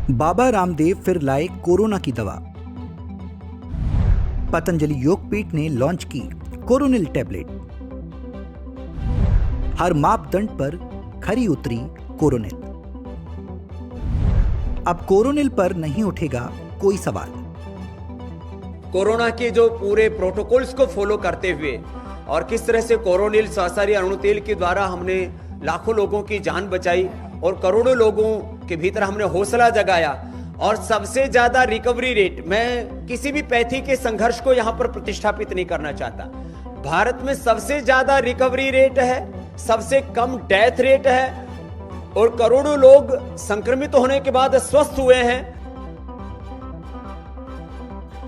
बाबा रामदेव फिर लाए कोरोना की दवा। पतंजलि योगपीठ ने लॉन्च की कोरोनिल टैबलेट। हर मापदंड पर खरी उतरी कोरोनिल। अब कोरोनिल पर नहीं उठेगा कोई सवाल। कोरोना के जो पूरे प्रोटोकॉल्स को फॉलो करते हुए और किस तरह से कोरोनिल सहसारी अणु तेल के द्वारा हमने लाखों लोगों की जान बचाई और करोड़ों लोगों के भीतर हमने हौसला जगाया और सबसे ज्यादा रिकवरी रेट, मैं किसी भी पैथी के संघर्ष को यहां पर प्रतिष्ठापित नहीं करना चाहता, भारत में सबसे ज्यादा रिकवरी रेट है, सबसे कम डेथ रेट है और करोड़ों लोग संक्रमित होने के बाद स्वस्थ हुए हैं।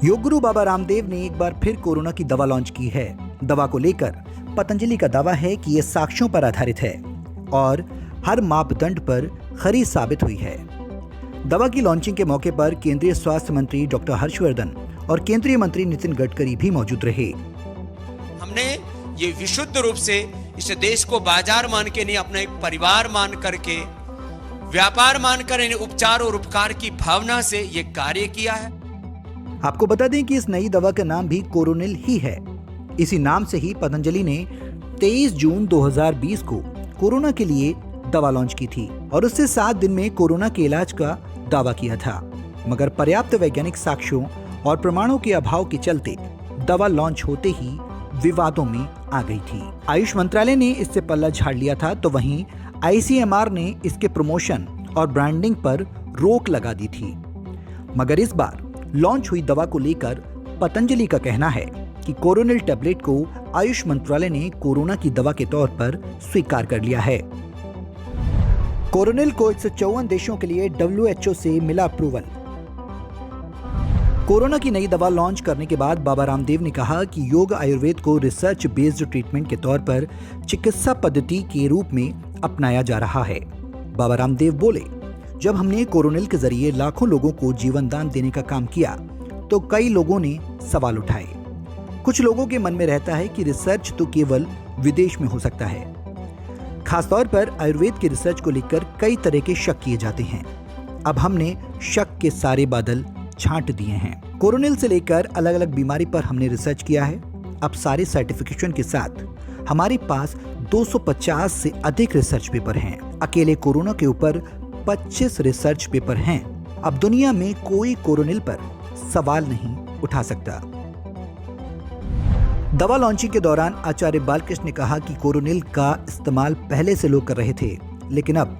योग गुरु बाबा रामदेव ने एक बार फिर कोरोना की दवा लॉन्च की है। दवा को लेकर पतंजलि का दावा है कि यह साक्ष्यों पर आधारित है और हर मापदंड पर खरी साबित हुई है। दवा की लॉन्चिंग के मौके पर केंद्रीय स्वास्थ्य मंत्री डॉक्टर हर्षवर्धन और केंद्रीय मंत्री नितिन गडकरी भी मौजूद रहे। हमने ये विशुद्ध रूप से इस देश को बाजार मान के नहीं, अपना एक परिवार मान करके, व्यापार मानकर इन्हें उपचार और उपकार की भावना से ये कार्य किया है। आपको बता दें कि इस नई दवा का नाम भी कोरोनिल ही है। इसी नाम से ही पतंजलि ने 23 जून 2020 को कोरोना के लिए दवा लॉन्च की थी और उससे 7 दिन में कोरोना के इलाज का दावा किया था, मगर पर्याप्त वैज्ञानिक साक्ष्यों और प्रमाणों के अभाव के चलते दवा लॉन्च होते ही विवादों में आ गई थी। आयुष मंत्रालय ने इससे पल्ला झाड़ लिया था, तो वहीं ICMR ने इसके प्रमोशन और ब्रांडिंग पर रोक लगा दी थी। मगर इस बार लॉन्च हुई दवा को लेकर पतंजलि का कहना है कि कोरोनिल टैबलेट को आयुष मंत्रालय ने कोरोना की दवा के तौर पर स्वीकार कर लिया है। कोरोनिल को 154 देशों के लिए WHO से मिला अप्रूवल। कोरोना की नई दवा लॉन्च करने के बाद बाबा रामदेव ने कहा कि योग आयुर्वेद को रिसर्च बेस्ड ट्रीटमेंट के तौर पर चिकित्सा पद्धति के रूप में अपनाया जा रहा है। बाबा रामदेव बोले, जब हमने कोरोनिल के जरिए लाखों लोगों को जीवन दान देने का काम किया तो कई लोगों ने सवाल उठाए। कुछ लोगों के मन में रहता है कि रिसर्च तो केवल विदेश में हो सकता है। खासतौर पर आयुर्वेद के रिसर्च को लेकर कई तरह के शक किए जाते हैं। अब हमने शक के सारे बादल छांट दिए हैं। कोरोनिल से लेकर अलग अलग बीमारी पर हमने रिसर्च किया है। अब सारे सर्टिफिकेशन के साथ हमारे पास 250 से अधिक रिसर्च पेपर हैं। अकेले कोरोना के ऊपर 25 रिसर्च पेपर हैं। अब दुनिया में कोई कोरोनिल पर सवाल नहीं उठा सकता। दवा लॉन्चिंग के दौरान आचार्य बालकृष्ण ने कहा कि कोरोनिल का इस्तेमाल पहले से लोग कर रहे थे, लेकिन अब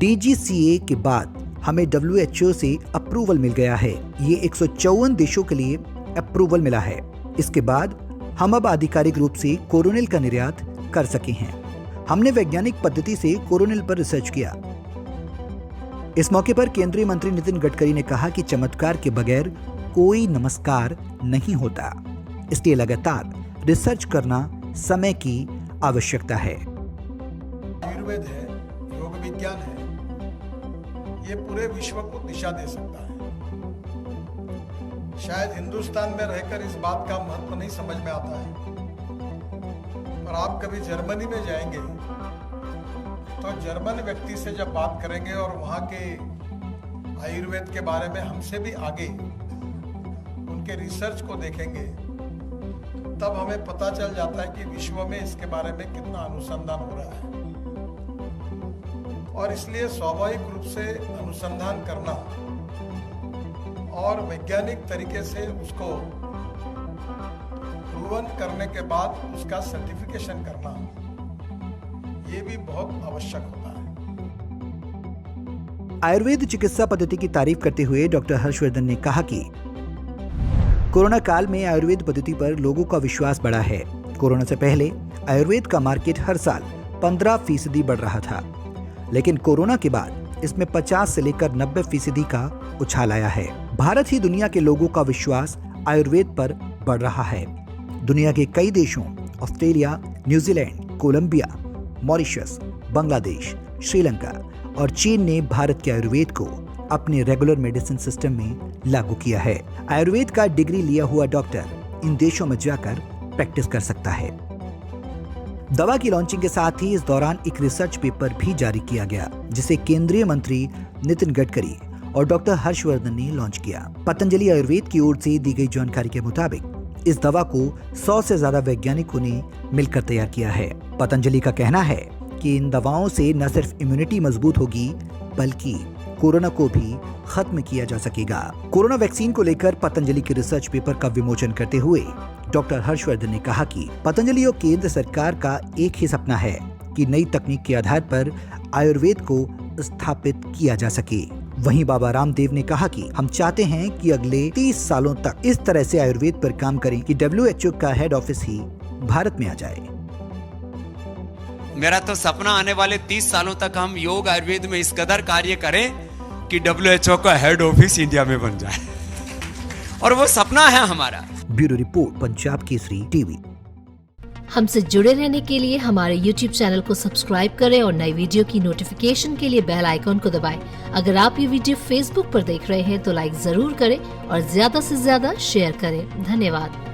DGCA के बाद हमें WHO से अप्रूवल मिल गया है। ये 154 देशों के लिए अप्रूवल मिला है। इसके बाद हम अब आधिकारिक रूप से कोरोनिल का निर्यात कर सके हैं। हमने वैज्ञानिक पद्धति से कोरोनिल पर रिसर्च किया। इस मौके पर केंद्रीय मंत्री नितिन गडकरी ने कहा कि चमत्कार के बगैर कोई नमस्कार नहीं होता, इसलिए लगातार रिसर्च करना समय की आवश्यकता है। आयुर्वेद है, योग विज्ञान है, ये पूरे विश्व को दिशा दे सकता है। शायद हिंदुस्तान में रहकर इस बात का महत्व नहीं समझ में आता है, और आप कभी जर्मनी में जाएंगे तो जर्मन व्यक्ति से जब बात करेंगे और वहाँ के आयुर्वेद के बारे में हमसे भी आगे उनके रिसर्च को देखेंगे, तब हमें पता चल जाता है कि विश्व में इसके बारे में कितना अनुसंधान हो रहा है। और इसलिए स्वाभाविक रूप से अनुसंधान करना और वैज्ञानिक तरीके से उसको प्रूवन करने के बाद उसका सर्टिफिकेशन करना, ये भी बहुत आवश्यक होता है। आयुर्वेद चिकित्सा पद्धति की तारीफ करते हुए डॉक्टर हर्षवर्धन ने कहा कि कोरोना काल में आयुर्वेद पद्धति पर लोगों का विश्वास बढ़ा है। कोरोना से पहले आयुर्वेद का मार्केट हर साल 15% बढ़ रहा था, लेकिन कोरोना के बाद इसमें 50 से लेकर 90% का उछाल आया है। भारत ही दुनिया के लोगों का विश्वास आयुर्वेद पर बढ़ रहा है। दुनिया के कई देशों, Australia, New Zealand, Colombia, Mauritius, Bangladesh, Sri Lanka और चीन ने भारत के आयुर्वेद को अपने रेगुलर मेडिसिन सिस्टम में लागू किया है। आयुर्वेद का डिग्री लिया हुआ डॉक्टर इन देशों में जाकर प्रैक्टिस कर सकता है। दवा की लॉन्चिंग के साथ ही इस दौरान एक रिसर्च पेपर भी जारी किया गया, जिसे केंद्रीय मंत्री नितिन गडकरी और डॉक्टर हर्षवर्धन ने लॉन्च किया। पतंजलि आयुर्वेद की ओर से दी गई जानकारी के मुताबिक इस दवा को 100 से ज्यादा वैज्ञानिकों ने मिलकर तैयार किया है। पतंजलि का कहना है कि इन दवाओं से न सिर्फ इम्यूनिटी मजबूत होगी बल्कि कोरोना को भी खत्म किया जा सकेगा। कोरोना वैक्सीन को लेकर पतंजलि के रिसर्च पेपर का विमोचन करते हुए डॉक्टर हर्षवर्धन ने कहा कि पतंजलि और केंद्र सरकार का एक ही सपना है कि नई तकनीक के आधार पर आयुर्वेद को स्थापित किया जा सके। वहीं बाबा रामदेव ने कहा कि हम चाहते हैं कि अगले 30 सालों तक इस तरह से आयुर्वेद पर काम करें कि WHO का हेड ऑफिस ही भारत में आ जाए। मेरा तो सपना आने वाले 30 सालों तक हम योग आयुर्वेद में इस कदर कार्य करें कि WHO का हेड ऑफिस इंडिया में बन जाए, और वो सपना है हमारा। Bureau report, Punjab Kesari TV. हमसे जुड़े रहने के लिए हमारे YouTube चैनल को सब्सक्राइब करें और नई वीडियो की नोटिफिकेशन के लिए बेल आइकॉन को दबाएं। अगर आप ये वीडियो Facebook पर देख रहे हैं तो लाइक जरूर करें और ज्यादा से ज्यादा शेयर करें। धन्यवाद।